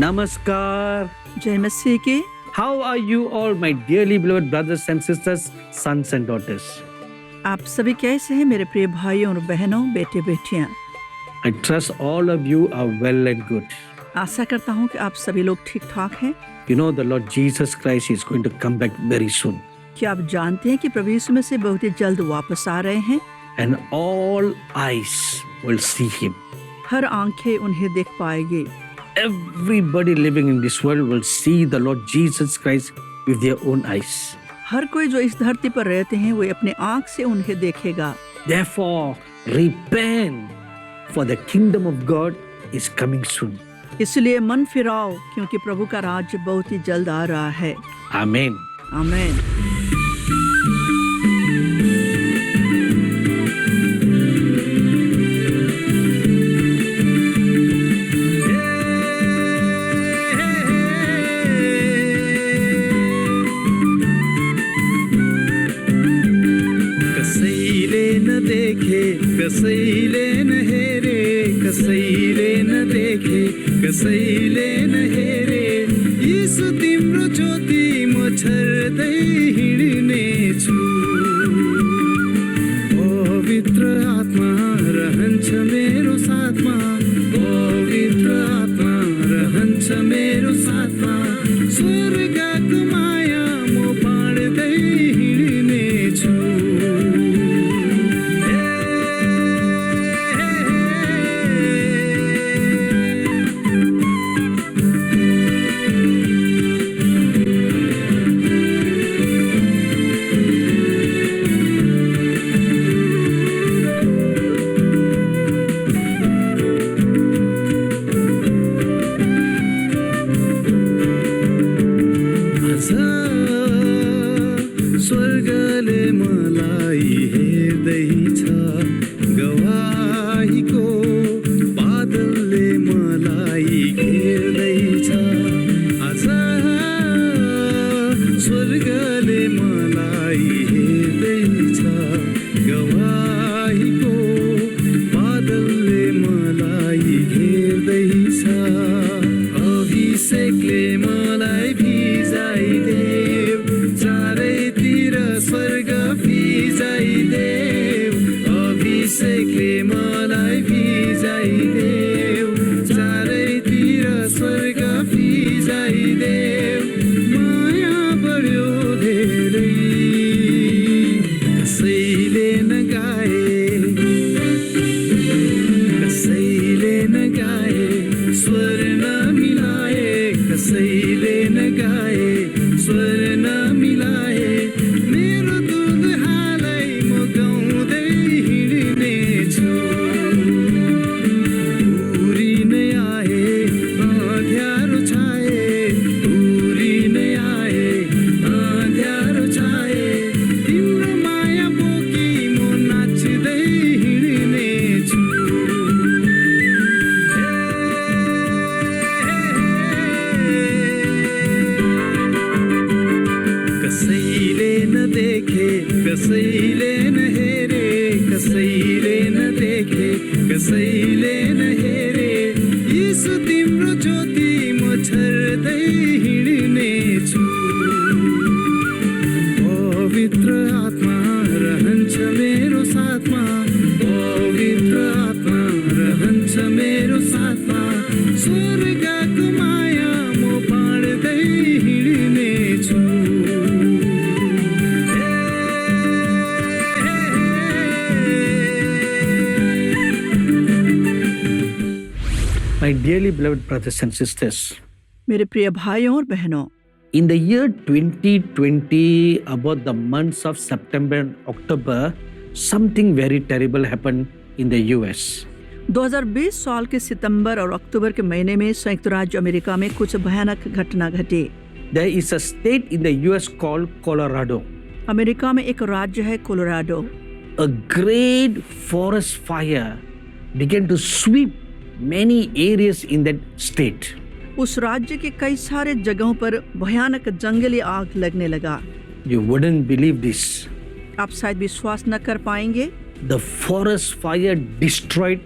Namaskar. जय मसीह की। How are you all, my dearly beloved brothers and sisters, sons and daughters? आप सभी कैसे हैं मेरे प्रिय भाइयों और बहनों, बेटे बेटियां। I trust all of you are well and good. आशा करता हूं कि आप सभी लोग ठीक ठाक हैं। You know the Lord Jesus Christ is going to come back very soon. क्या आप जानते हैं कि प्रभु यीशु मसीह बहुत ही जल्द वापस आ रहे हैं। And all eyes will see him. हर आंखें उन्हें देख पाएगी। Everybody living in this world will see the Lord Jesus Christ with their own eyes. हर कोई जो इस धरती पर रहते हैं वो अपने आंख से उन्हें देखेगा। Therefore, repent, for the kingdom of God is coming soon. इसलिए मन फिराओ क्योंकि प्रभु का राज्य बहुत ही जल्द आ रहा है। Amen. आमीन। कसैले न हेरे, कसैले न देखे, कसैले न हेरे, यीशु तिम्रो ज्योति म छर्दै हिँड्ने छु। पवित्र आत्मा रहन्छ मेरो साथमा, पवित्र आत्मा रहन्छ मेरो साथमा, स्वर्गको माया म बाँड्दै हिँड्ने छु। स्वर्गले मलाई हेर्दैछ, गवाहीको बादलले मलाई घेर्दैछ। आज स्वर्गले मलाई हेर्दैछ, गवाहीको बादलले मलाई घेर्दैछ। अभिषेकले मलाई भिजाइदेऊ, चारैतिर स्वर्ग भिजाइदेऊ। अभिषेकले मलाई भिजाइदेऊ, चारैतिर स्वर्ग भिजाइदेऊ। माया बढ्यो धेरै, कसैले नगाए, कसैले नगाए, स्वर नमिलाए, कसैले नगाए, स्वर नमिलाए। मेरो दुलहालाई म गाउँदै हिँड्ने छु। उरी नै आए, अँध्यारो छाए, उरी नै आए, अँध्यारो छाए, तिम्रो माया बोकी म नाच्दै हिँड्ने छु। कसैले न देखे, कसैले न हेरे, कसैले न देखे, कसैले न हेरे, यीशु तिम्रो ज्योति म छर्दै हिँड्ने छु। पवित्र आत्मा रहन्छ मेरो साथमा, पवित्र आत्मा रहन्छ मेरो साथमा, स्वर्गको माया म बाँड्दै हिँड्ने छु। My dearly beloved brothers and sisters, मेरे प्रिय भाइयों और बहनों, in the year 2020, about the months of September and October, something very terrible happened in the US. 2020 साल के सितंबर और अक्टूबर के महीने में संयुक्त राज्य अमेरिका में कुछ भयानक घटना घटी। There is a state in the US called Colorado. America में एक राज्य है Colorado. A great forest fire began to sweep many areas in that state. उस राज्य के कई सारे जगहों पर भयानक जंगली आग लगने लगा। You wouldn't believe this. आप शायद विश्वास न कर पाएंगे। The forest fire destroyed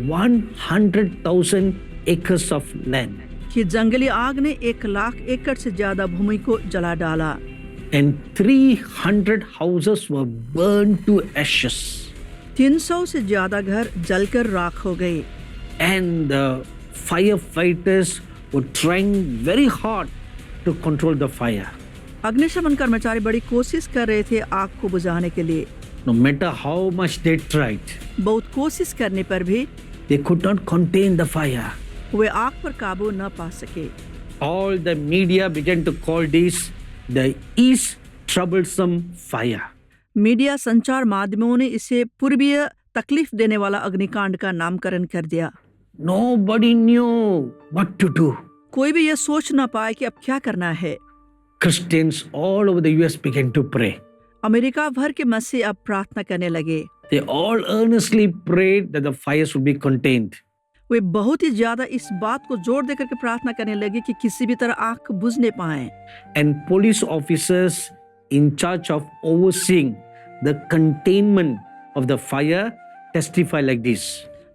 100,000 acres of land. कि जंगली आग ने 1,00,000 एकड़ से ज्यादा भूमि को जला डाला and 300 houses were burned to ashes. 300 से ज्यादा घर जलकर राख हो गए And the firefighters were trying very hard to control the fire. अग्निशमन कर्मचारी बड़ी कोशिश कर रहे थे आग को बुझाने के लिए। No matter how much they tried, बहुत कोशिश करने पर भी they could not contain the fire. वे आग पर काबू न पा सके। All the media began to call this the East troublesome fire. Media संचार माध्यमों ने इसे पूर्वीय तकलीफ देने वाला अग्निकांड का नामकरण कर दिया। Nobody knew what to do. कोई भी यह सोच न पाए कि अब क्या करना है। Christians all over the US began to pray. America भर के मसीह अब प्रार्थना करने लगे। They all earnestly prayed that the fires would be contained. वे बहुत ही ज्यादा इस बात को जोर देकर के प्रार्थना करने लगे कि किसी भी तरह आग को बुझने पाए। And police officers in charge of overseeing the containment of the fire testify like this.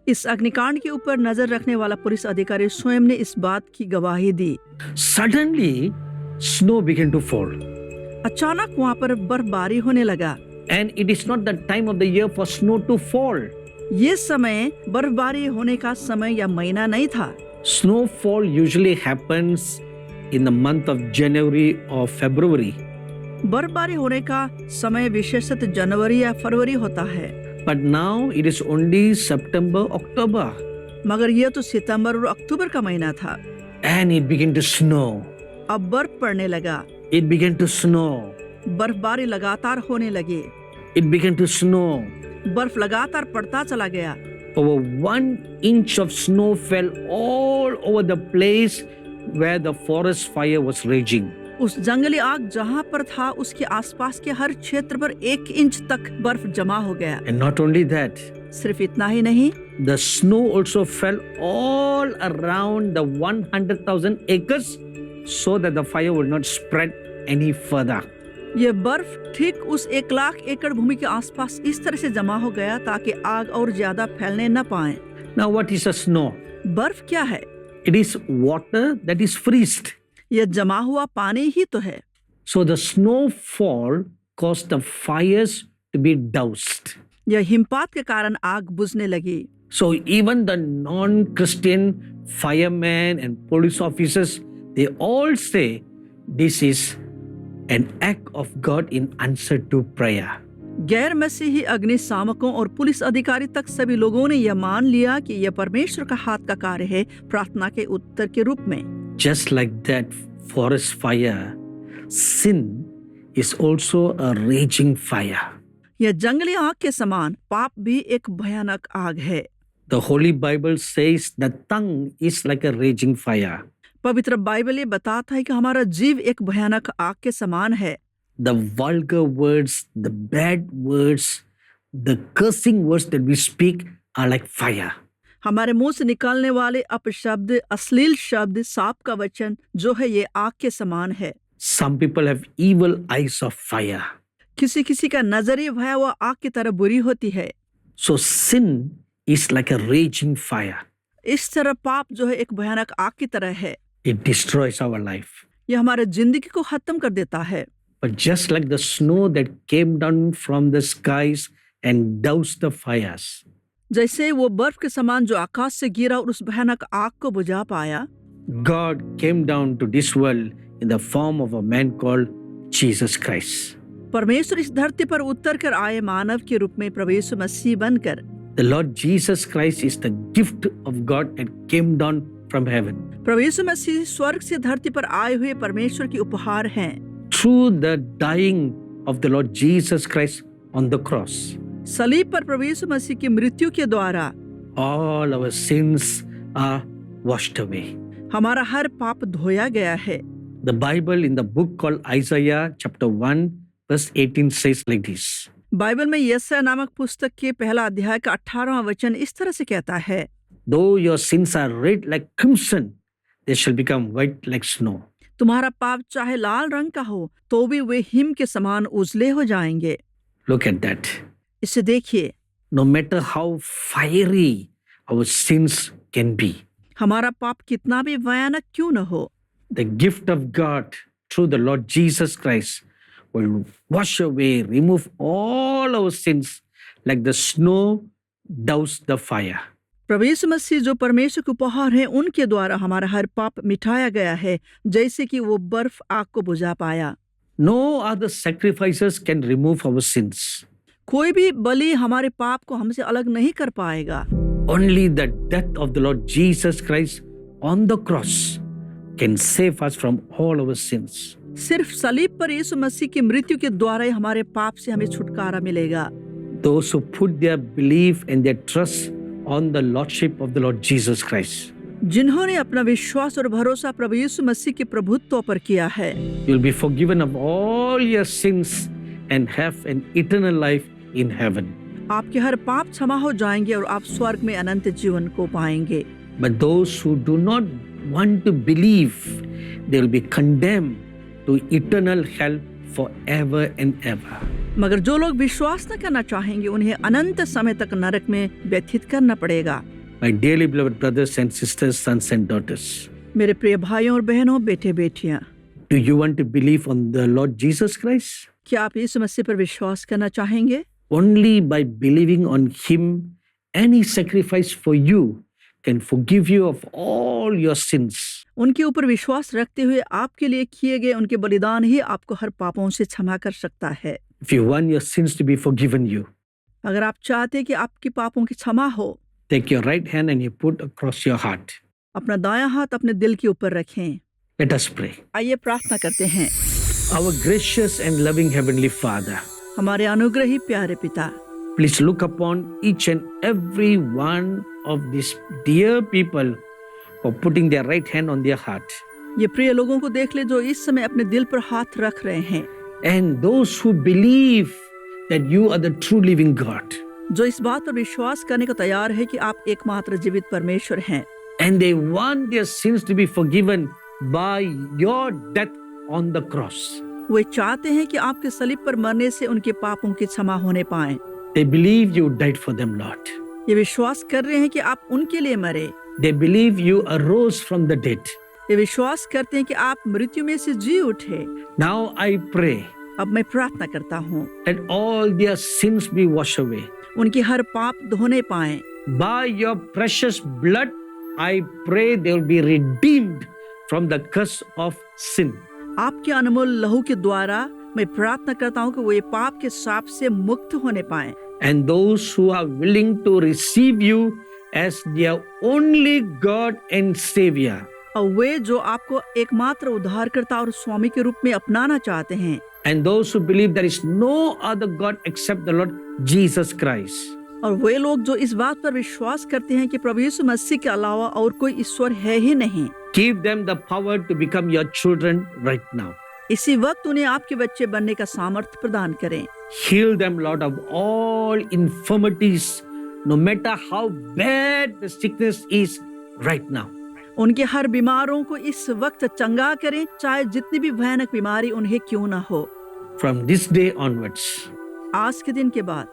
इस अग्निकांड के ऊपर नजर रखने वाला पुलिस अधिकारी स्वयं ने इस बात की गवाही दी। Suddenly, snow began to fall. अचानक वहाँ पर बर्फबारी होने लगा। And it is not the time of the year for snow to fall. ये समय बर्फबारी होने का समय या महीना नहीं था। Snowfall usually happens in the month of January or February. बर्फबारी होने का समय विशेषतः जनवरी या फरवरी होता है। But now it is only September, October. मगर यह तो सितंबर और अक्टूबर का महीना था। And it began to snow. अब बर्फ पड़ने लगा। It began to snow. बर्फबारी लगातार होने लगी। It began to snow. बर्फ लगातार पड़ता चला गया। Over 1 inch of snow fell all over the place where the forest fire was raging. उस जंगली आग जहाँ पर था उसके आसपास के हर क्षेत्र पर 1 इंच तक बर्फ जमा हो गया। And not only that, सिर्फ इतना ही नहीं, the snow also fell all around the 100,000 acres so that the fire would not spread any further. ये बर्फ ठीक उस 1,00,000 एकड़ भूमि के आसपास इस तरह से जमा हो गया ताकि आग और ज्यादा फैलने न पाए। Now what is a snow? बर्फ क्या है? It is water that is freezed. यह जमा हुआ पानी ही तो है। So the snowfall caused the fires to be doused. यह हिमपात के कारण आग बुझने लगी। So even the non-Christian firemen and police officers, they all say this is an act of God in answer to prayer. गैर मसीही अग्निशामकों और पुलिस अधिकारी तक सभी लोगों ने यह मान लिया कि यह परमेश्वर का हाथ का कार्य है प्रार्थना के उत्तर के रूप में। Just like that forest fire, sin is also a raging fire. यह जंगली आग के समान पाप भी एक भयानक आग है। The Holy Bible says the tongue is like a raging fire. पवित्र बाइबल ये बताता है कि हमारा जीव एक भयानक आग के समान है। The vulgar words, the bad words, the cursing words that we speak are like fire. हमारे मुंह से निकलने वाले अपशब्द, अश्लील शब्द, साप का वचन जो है ये आग के समान है। Some people have evil eyes of fire. किसी किसी का नजरिया भयावह आग की तरह बुरी होती है। So sin is like a raging fire. इस तरह पाप जो है एक भयानक आग की तरह है। It destroys our life. यह हमारे जिंदगी को खत्म कर देता है। But just like the snow that came down from the skies and doused the fires, जैसे वो बर्फ के समान जो आकाश से गिरा और उस भयानक आग को बुझा पाया, God came down to this world in the form of a man called Jesus Christ. परमेश्वर इस धरती पर उतर कर आए मानव के रूप में प्रभु यीशु मसीह बनकर। The Lord Jesus Christ is the gift of God that came down from heaven. प्रभु यीशु मसीह स्वर्ग से धरती पर आए हुए परमेश्वर की उपहार हैं। Through the dying of the Lord Jesus Christ on the cross, सलीब पर प्रभु यीशु मसीह की मृत्यु के द्वारा all our sins are washed away. हमारा हर पाप धोया गया है। The Bible in the book called Isaiah chapter 1 verse 18 says like this. Bible में यशायाह नामक पुस्तक के पहला अध्याय का 18वां वचन इस तरह से कहता है, Though your sins are red like crimson, they shall become white like snow. तुम्हारा पाप चाहे लाल रंग का हो तो भी वे हिम के समान उजले हो जाएंगे। Look at that. इसे देखिए। No matter how fiery our sins can be, हमारा पाप कितना भी भयानक क्यों न हो, the gift of God through the Lord Jesus Christ will wash away, remove all our sins like the snow douse the fire. प्रभु यीशु मसीह जो परमेश्वर के उपहार हैं, उनके द्वारा हमारा हर पाप मिटाया गया है, जैसे कि वो बर्फ आग को बुझा पाया। No other sacrifices can remove our sins. कोई भी बलि हमारे पाप को हमसे अलग नहीं कर पाएगा। Only the death of the Lord Jesus Christ on the cross can save us from all our sins. सिर्फ सलीब पर यीशु मसीह की मृत्यु के द्वारा ही हमारे पाप से हमें छुटकारा मिलेगा। Those who put their belief and their trust on the Lordship of the Lord Jesus Christ, जिन्होंने अपना विश्वास और भरोसा प्रभु यीशु मसीह के प्रभुत्व पर किया है, you'll be forgiven of all your sins and have an eternal life in heaven. आपके हर पाप क्षमा हो जाएंगे और आप स्वर्ग में अनंत जीवन को पाएंगे। But those who do not want to believe, they will be condemned to eternal hell forever and ever. मगर जो लोग विश्वास न करना चाहेंगे, उन्हें अनंत समय तक नरक में व्यतीत करना पड़ेगा। My dearly beloved brothers and sisters, sons and daughters, मेरे प्रिय भाइयों और बहनों, बेटे बेटियां, do you want to believe on the Lord Jesus Christ? क्या आप यीशु मसीह पर विश्वास करना चाहेंगे? Only by believing on Him, any sacrifice for you can forgive you of all your sins. उनके ऊपर विश्वास रखते हुए आपके लिए किए गए उनके बलिदान ही आपको हर पापों से क्षमा कर सकता है। If you want your sins to be forgiven you, अगर आप चाहते हैं कि आपकी पापों की क्षमा हो, take your right hand and you put across your heart. अपना दायां हाथ अपने दिल के ऊपर रखें। Let us pray. आइए प्रार्थना करते हैं। Our gracious and loving Heavenly Father, हमारे अनुग्रही प्यारे पिता, please look upon each and every one of these dear people for putting their right hand on their heart. ये प्रिय लोगों को देख ले जो इस समय अपने दिल पर हाथ रख रहे हैं, And those who believe that you are the true living God. जो इस बात पर विश्वास करने को तैयार है कि आप एकमात्र जीवित परमेश्वर हैं, And they want their sins to be forgiven by your death on the cross. वे चाहते हैं कि आपके सलीब पर मरने से उनके पापों की क्षमा होने पाए। They believe you died for them, Lord. ये विश्वास कर रहे हैं कि आप उनके लिए मरे। They believe you arose from the dead. ये विश्वास करते हैं कि आप मृत्यु में से जी उठे। Now I pray, अब मैं प्रार्थना करता हूँ, let all their sins be washed away. उनके हर पाप धोने पाए। By your precious blood, I pray they will be redeemed from the curse of sin. आपके अनमोल लहू के द्वारा मैं प्रार्थना करता हूँ कि वो ये पाप के शाप से मुक्त होने पाए। And those who are willing to receive you as their only God and Savior, और वे जो आपको एकमात्र उद्धारकर्ता और स्वामी के रूप में अपनाना चाहते हैं, and those who believe there is no other God except the Lord Jesus Christ, और वे लोग जो इस बात पर विश्वास करते हैं कि प्रभु यीशु मसीह के अलावा और कोई ईश्वर है ही नहीं, give them the power to become your children right now. इसी वक्त उन्हें आपके बच्चे बनने का सामर्थ्य प्रदान करें। Heal them, Lord, of all infirmities, no matter how bad the sickness is right now. उनके हर बीमारों को इस वक्त चंगा करें, चाहे जितनी भी भयानक बीमारी उन्हें क्यों ना हो। From this day onwards, आज के दिन के बाद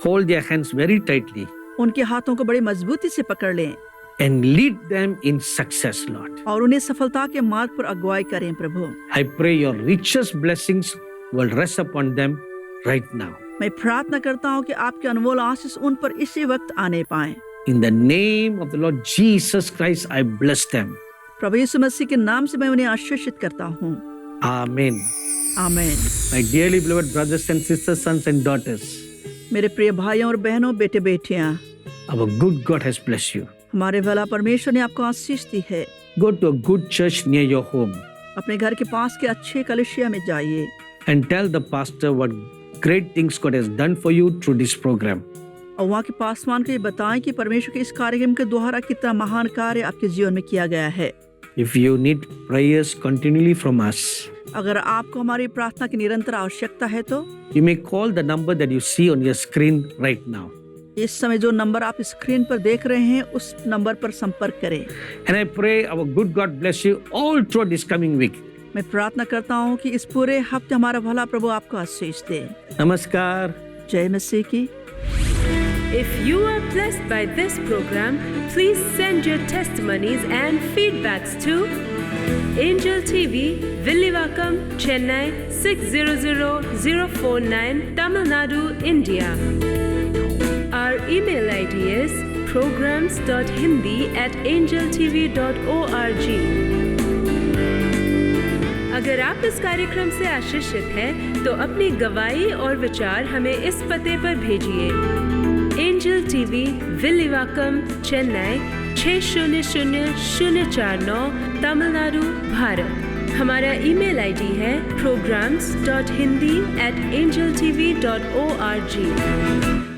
hold their hands very tightly उनके हाथों को बड़ी मजबूती से पकड़ लें and lead them in success, Lord. और उन्हें सफलता के मार्ग पर अगुवाई करें। प्रभु, I pray your richest blessings will rest upon them right now. मैं प्रार्थना करता हूँ कि आपके अनमोल आशीष उन पर इसी वक्त आने पाए। In the name of the Lord Jesus Christ, I bless them. प्रभु यीशु मसीह के नाम से मैं उन्हें आशीषित करता हूँ। Amen. आमीन। My dearly beloved brothers and sisters, sons and daughters, मेरे प्रिय भाइयों और बहनों, बेटे बेटियां, our good God has blessed you. हमारे भला परमेश्वर ने आपको आशीष दी है। Go to a good church near your home अपने घर के पास के अच्छे कलीसिया में जाइए and tell the pastor what great things God has done for you through this program. और वहाँ के पासवान को ये बताएं कि परमेश्वर के इस कार्यक्रम के द्वारा कितना महान कार्य आपके जीवन में किया गया है। If you need prayers continually from us, अगर आपको हमारी प्रार्थना की निरंतर आवश्यकता है तो you may call the number that you see on your screen right now. इस समय जो नंबर आप स्क्रीन पर देख रहे हैं उस नंबर पर संपर्क करें। And I pray our good God bless you all throughout this coming week. मैं प्रार्थना करता हूँ कि इस पूरे हफ्ते हमारा भला प्रभु आपको आशीष दे। Namaskar. जय मसीह की। If you are blessed by this program, please send your testimonies and feedbacks to Angel TV, Villivakkam, Chennai 600049, Tamil Nadu, India. Our email ID is programs.hindi@angeltv.org. अगर आप इस कार्यक्रम से आशीषित हैं, तो अपनी गवाही और विचार हमें इस पते पर भेजिए। Angel TV, Villivakkam, Chennai 600049, Tamil Nadu, Bharat. हमारा ईमेल आईडी है programs.hindi@angeltv.org।